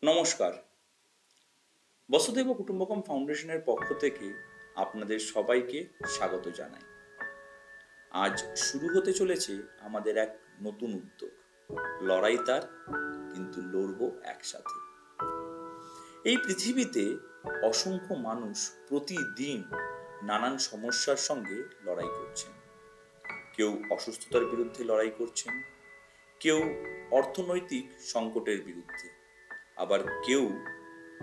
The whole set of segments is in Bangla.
নমস্কার। বসুধৈব কুটুম্বকম ফাউন্ডেশনের পক্ষ থেকে আপনাদের সবাইকে স্বাগত জানাই। আজ শুরু হতে চলেছে আমাদের এক নতুন উদ্যোগ। লড়াই তার, কিন্তু লড়বো একসাথে। এই পৃথিবীতে অসংখ্য মানুষ প্রতিদিন নানান সমস্যার সঙ্গে লড়াই করছেন। কেউ অসুস্থতার বিরুদ্ধে লড়াই করছেন, কেউ অর্থনৈতিক সংকটের বিরুদ্ধে, আবার কেউ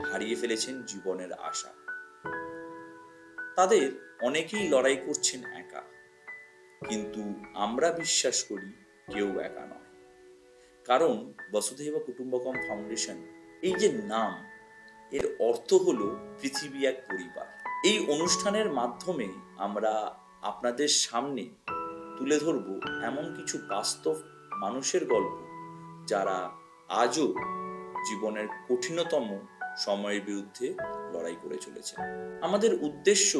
হারিয়ে ফেলেছেন জীবনের আশা। তাদের অনেকেই লড়াই করছেন একা, কিন্তু আমরা বিশ্বাস করি কেউ একা নয়। কারণ বসুধৈব কুটুম্বকম ফাউন্ডেশন, এই যে নাম, এর অর্থ হলো পৃথিবী এক পরিবার। এই অনুষ্ঠানের মাধ্যমে আমরা আপনাদের সামনে তুলে ধরব এমন কিছু বাস্তব মানুষের গল্প, যারা আজও জীবনের কঠিনতম সময়ের বিরুদ্ধে লড়াই করে চলেছে। আমাদের উদ্দেশ্য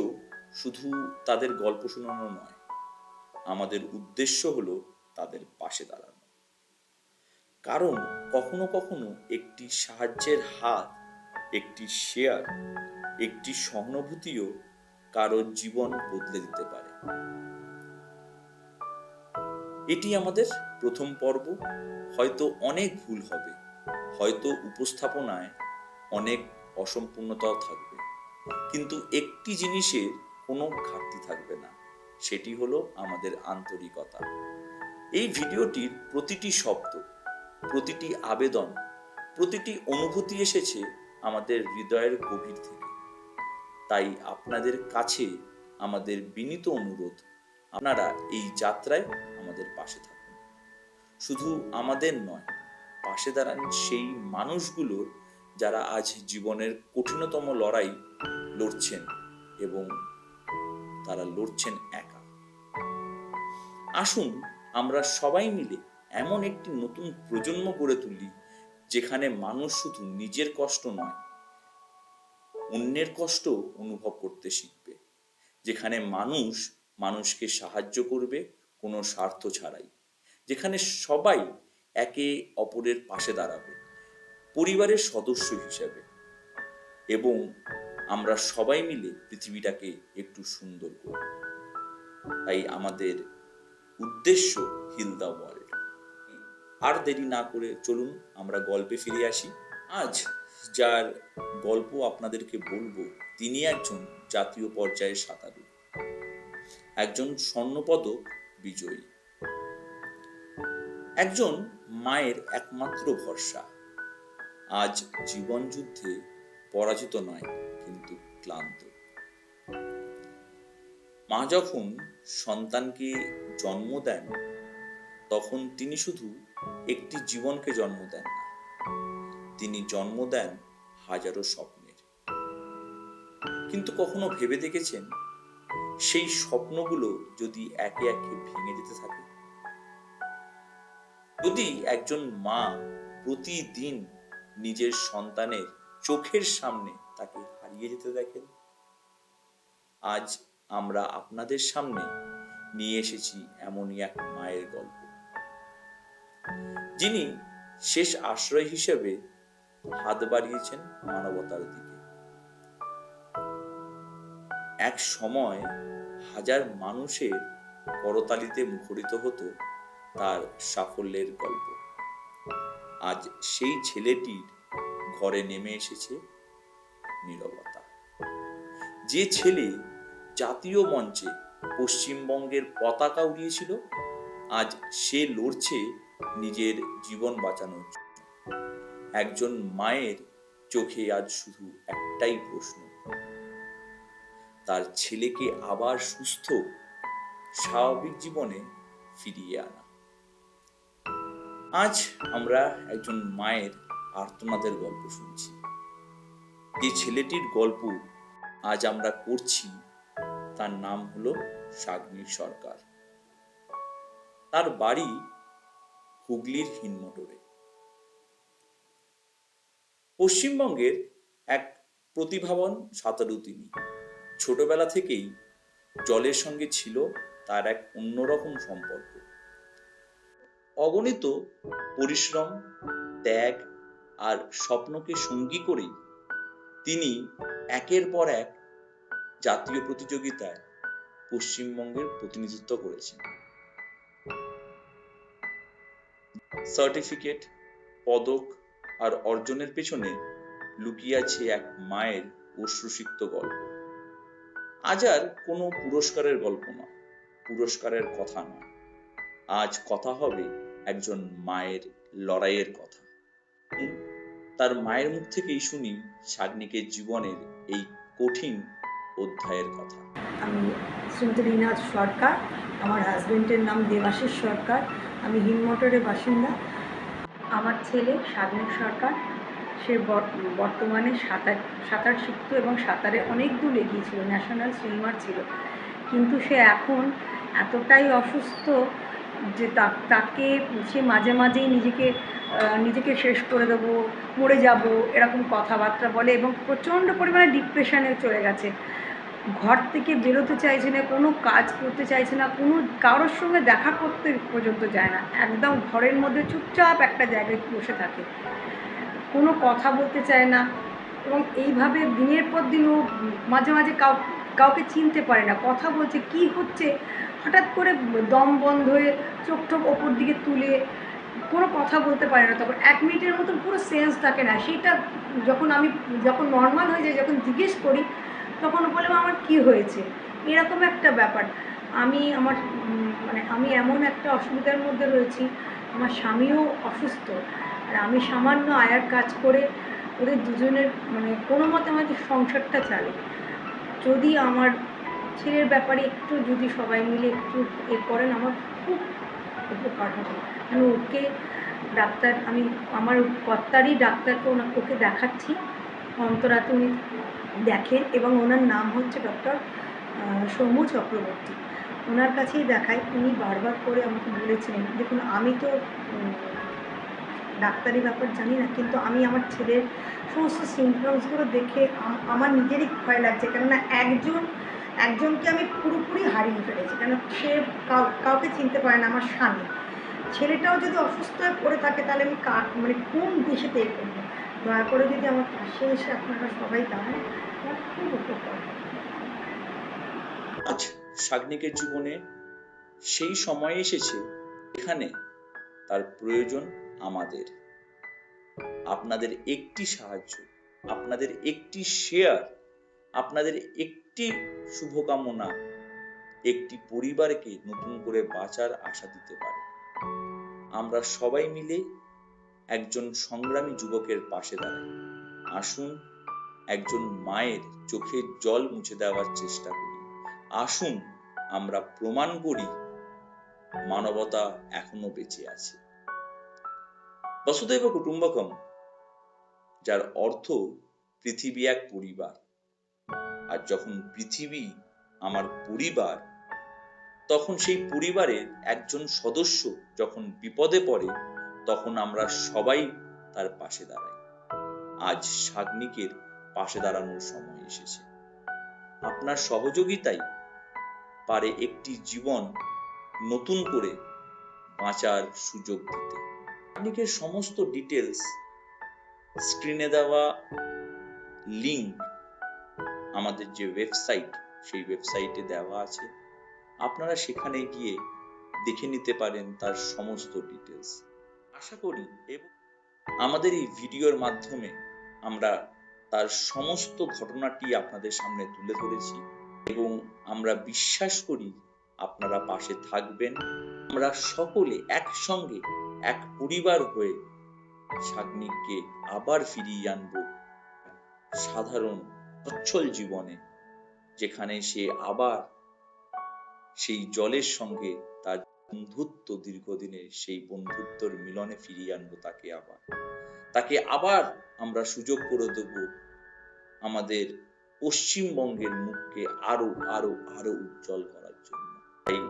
শুধু তাদের গল্প শোনানো নয়, আমাদের উদ্দেশ্য হলো তাদের পাশে দাঁড়ানো। কারণ কখনো কখনো একটি সাহায্যের হাত, একটি শেয়ার, একটি সহানুভূতিও কারোর জীবন বদলে দিতে পারে। এটি আমাদের প্রথম পর্ব। হয়তো অনেক ভুল হবে, হয়তো উপস্থাপনায় অনেক অসম্পূর্ণতাও থাকবে, কিন্তু একটি জিনিসের কোনো ঘাটতি থাকবে না, সেটি হলো আমাদের আন্তরিকতা। এই ভিডিওটির প্রতিটি শব্দ, প্রতিটি আবেদন, প্রতিটি অনুভূতি এসেছে আমাদের হৃদয়ের গভীর থেকে। তাই আপনাদের কাছে আমাদের বিনীত অনুরোধ, আপনারা এই যাত্রায় আমাদের পাশে থাকুন। শুধু আমাদের নয়, পাশে দাঁড়ান সেই মানুষগুলোর যারা আজ জীবনের কঠিনতম লড়াই লড়ছেন, এবং তারা লড়ছেন একা। আসুন আমরা সবাই মিলে এমন একটি নতুন প্রজন্ম গড়ে তুলি, যেখানে মানুষ শুধু নিজের কষ্ট নয়, অন্যের কষ্ট অনুভব করতে শিখবে। যেখানে মানুষ মানুষকে সাহায্য করবে কোনো স্বার্থ ছাড়াই। যেখানে সবাই একে অপরের পাশে দাঁড়াবে পরিবারের সদস্য হিসেবে, এবং আমরা সবাই মিলে পৃথিবীটাকে একটু সুন্দর করব। তাই আমাদের উদ্দেশ্য হিল দ্য ওয়ার্ল্ড। আর দেরি না করে চলুন আমরা গল্পে ফিরে আসি। আজ যার গল্প আপনাদেরকে বলবো, তিনি একজন জাতীয় পর্যায়ের সাঁতারু, একজন স্বর্ণপদক বিজয়ী, একজন মায়ের একমাত্র ভরসা। আজ জীবন যুদ্ধে পরাজিত নয়, কিন্তু ক্লান্ত। মা যখন সন্তানকে জন্ম দেন, তখন তিনি শুধু একটি জীবনকে জন্ম দেন না, তিনি জন্ম দেন হাজারো স্বপ্নের। কিন্তু কখনো ভেবে দেখেছেন, সেই স্বপ্নগুলো যদি একে একে ভেঙে যেতে থাকে? যদি একজন মা প্রতিদিন নিজের সন্তানের চোখের সামনে তাকে হারিয়ে যেতে দেখেন? আজ আমরা আপনাদের সামনে নিয়ে এসেছি এমনই এক মায়ের গল্প, যিনি শেষ আশ্রয় হিসেবে হাত বাড়িয়েছেন মানবতার দিকে। এক সময় হাজার মানুষের করতালিতে মুখরিত হতো তার সাফল্যের গল্প। আজ সেই ছেলেটির ঘরে নেমে এসেছে নীরবতা। যে ছেলে জাতীয় মঞ্চে পশ্চিমবঙ্গের পতাকা উড়িয়েছিল, আজ সে লড়ছে নিজের জীবন বাঁচানোর জন্য। একজন মায়ের চোখে আজ শুধু একটাই প্রশ্ন, তার ছেলেকে আবার সুস্থ, স্বাভাবিক জীবনে ফিরিয়ে আনা। আজ আমরা একজন মায়ের আর্তনাদের গল্প শুনছি। যে ছেলেটির গল্প আজ আমরা করছি, তার নাম হলো সাগ্নিক সরকার। তার বাড়ি হুগলির হিন্দমোটরে। পশ্চিমবঙ্গের এক প্রতিভাবান সাঁতারু তিনি। ছোটবেলা থেকেই জলের সঙ্গে ছিল তার এক অন্যরকম সম্পর্ক। অগণিত পরিশ্রম, ত্যাগ আর স্বপ্নকে সঙ্গী করেই তিনি একের পর এক জাতীয় প্রতিযোগিতায় পশ্চিমবঙ্গের প্রতিনিধিত্ব করেছেন। সার্টিফিকেট, পদক আর অর্জনের পেছনে লুকিয়ে আছে এক মায়ের অশ্রুসিক্ত গল্প। আজ আর কোনো পুরস্কারের গল্প নয়, পুরস্কারের কথা নয়, আজ কথা হবে একজন মায়ের লড়াইয়ের কথা। তার মায়ের মুখ থেকেই শুনি সাগ্নিকের জীবনের এই কঠিন অধ্যায়ের কথা। আমি শ্রীমতী রীনা সরকার, আমার হাজবেন্ডের নাম দেবাশিস সরকার, আমি হিমমটরের বাসিন্দা। আমার ছেলে সাগ্নিক সরকার, সে বর্তমানে সাঁতার শিখত এবং সাঁতারে অনেক দূর এগিয়েছিল, ন্যাশনাল সুইমার ছিল। কিন্তু সে এখন এতটাই অসুস্থ যে তাকে সে মাঝে মাঝেই নিজেকে শেষ করে দেবো, মরে যাব, এরকম কথাবার্তা বলে এবং প্রচণ্ড পরিমাণে ডিপ্রেশনে চলে গেছে। ঘর থেকে বেরোতে চাইছে না, কোনো কাজ করতে চাইছে না, কোনো কারোর সঙ্গে দেখা করতে পর্যন্ত যায় না, একদম ঘরের মধ্যে চুপচাপ একটা জায়গায় বসে থাকে, কোনো কথা বলতে চায় না। এবং এইভাবে দিনের পর দিন ও মাঝে মাঝে কাউকে চিনতে পারে না, কথা বলছে কি হচ্ছে হঠাৎ করে দম বন্ধ হয়ে চোখ টোক ওপর দিকে তুলে কোনো কথা বলতে পারে না। তখন 1 মিনিটের মতন পুরো সেন্স থাকে না। সেইটা যখন নর্মাল হয়ে যায়, যখন জিজ্ঞেস করি তখন বলে আমার কি হয়েছে, এরকম একটা ব্যাপার। আমি এমন একটা অসুবিধার মধ্যে রয়েছি, আমার স্বামীও অসুস্থ, আর আমি সামান্য আয়ার কাজ করে ওদের দুজনের কোনো মতে আমাদের সংসারটা চালে। যদি আমার ছেলের ব্যাপারে একটু যদি সবাই মিলে একটু করেন, আমার খুব উপকার হবে। আমি ওকে আমার কর্তারই ডাক্তারকে ওকে দেখাচ্ছি, অন্তরাতে উনি দেখেন এবং ওনার নাম হচ্ছে ডক্টর সৌম্য চক্রবর্তী। ওনার কাছেই দেখাই। উনি বারবার করে আমাকে বলেছিলেন, দেখুন আমি তো ডাক্তারি ব্যাপার জানি না, কিন্তু আমি আমার ছেলের সমস্ত সিমটমসগুলো দেখে আমার নিজেরই ভয় লাগছে, কেননা একজনকে আমি পুরোপুরি হারিয়ে ফেলেছি, কেন সে কাউকে চিনতে পারে না, আমার স্বামী। ছেলেটাও যদি অসুস্থ হয়ে পড়ে থাকে তাহলে আমি কোন দেশে পেয়ে করবো। দয়া করে যদি আমার পাশে এসে আপনারা সবাই দাঁড়ান, আমার খুব উপকার হবে। আজ সাগ্নিকের জীবনে সেই সময় এসেছে এখানে তার প্রয়োজন আমাদের, আপনাদের একটি সাহায্য, আপনাদের একটি শেয়ার, আপনাদের একটি শুভকামনা একটি পরিবারকে নতুন করে বাঁচার আশা দিতে পারে। আমরা সবাই মিলে একজন সংগ্রামী যুবকের পাশে দাঁড়াই। আসুন একজন মায়ের চোখের জল মুছে দেওয়ার চেষ্টা করি। আসুন আমরা প্রমাণ করি মানবতা এখনো বেঁচে আছে। বসুধৈব কুটুম্বকম, যার অর্থ পৃথিবী এক পরিবার। আর যখন পৃথিবী আমার পরিবার, তখন সেই পরিবারের একজন সদস্য যখন বিপদে পড়ে, তখন আমরা সবাই তার পাশে দাঁড়াই। আজ সাগ্নিকের পাশে দাঁড়ানোর সময় এসেছে। আপনার সহযোগিতাই পারে একটি জীবন নতুন করে বাঁচার সুযোগ দিতে। সাগ্নিকের সমস্ত ডিটেলস স্ক্রিনে দেওয়া লিংক আমাদের যে ওয়েবসাইট, সেই ওয়েবসাইটে দেওয়া আছে। আপনারা সেখানে গিয়ে দেখে নিতে পারেন তার সমস্ত ডিটেলস। আশা করি এবং আমাদের এই ভিডিওর মাধ্যমে আমরা তার সমস্ত ঘটনাটি আপনাদের সামনে তুলে ধরেছি এবং আমরা বিশ্বাস করি আপনারা পাশে থাকবেন। আমরা সকলে একসঙ্গে এক পরিবার হয়ে সাগ্নিককে আবার ফিরিয়ে আনবো সাধারণ সচ্ছল জীবনে, যেখানে সে আবার সেই জলের সঙ্গে তার বন্ধুত্ব, দীর্ঘদিনের সেই বন্ধুত্বর মিলনে ফিরিয়ে আনবো তাকে আবার আমরা সুযোগ করে দেব আমাদের পশ্চিমবঙ্গের মুখকে আরো আরো আরো উজ্জ্বল করার জন্য। তাই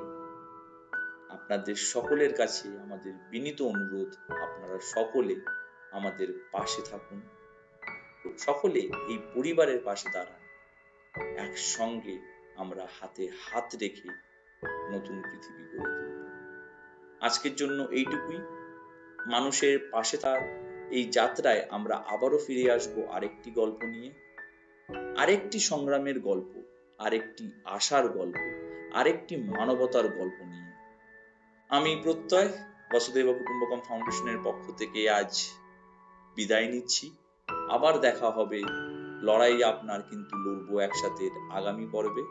আপনাদের সকলের কাছে আমাদের বিনীত অনুরোধ, আপনারা সকলে আমাদের পাশে থাকুন, সকলে এই পরিবারের পাশে দাঁড়ান। একসঙ্গে আমরা হাতে হাত রেখে নতুন পৃথিবী গড়ে তুলব। আজকের জন্য এইটুকুই। মানুষের পাশে থাকার এই যাত্রায় আমরা আবারও ফিরে আসব আরেকটি গল্প নিয়ে, আরেকটি সংগ্রামের গল্প, আরেকটি আশার গল্প, আরেকটি মানবতার গল্প নিয়ে। আমি প্রত্যয় বসুধৈব কুটুম্বকম ফাউন্ডেশনের পক্ষ থেকে আজ বিদায় নিচ্ছি। আবার দেখা হবে লড়াই আপনার কিন্তু লড়বো একসাথে আগামী পর্বে।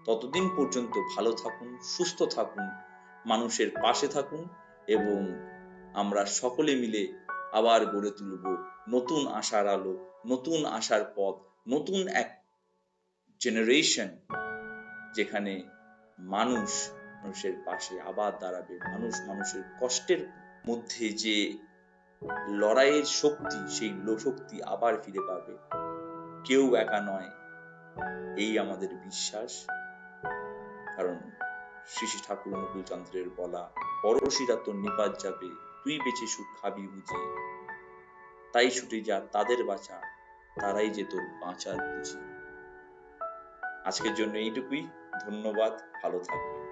ততদিন পর্যন্ত ভালো থাকুন, সুস্থ থাকুন, মানুষের পাশে থাকুন এবং আমরা সকলে মিলে আবার গড়ে তুলব নতুন আশার আলো, নতুন আশার পথ, নতুন এক জেনারেশন, যেখানে মানুষ মানুষের পাশে আবার দাঁড়াবে, মানুষ মানুষের কষ্টের মধ্যে যে লড়াইয়ের শক্তি, সেই শক্তি আবার ফিরে পাবে। কেউ একা নয়, এই আমাদের বিশ্বাস। কারণ শ্রী শ্রী ঠাকুর অনুকূলচন্দ্রের বলা, পরশিরা তোর নিপাত যাবে, তুই বেঁচে সুখ খাবি বুঝি, তাই ছুটে যা তাদের বাঁচা, তারাই যে তোর বাঁচার বুঝি। আজকের জন্য এইটুকুই। ধন্যবাদ, ভালো থাকবে।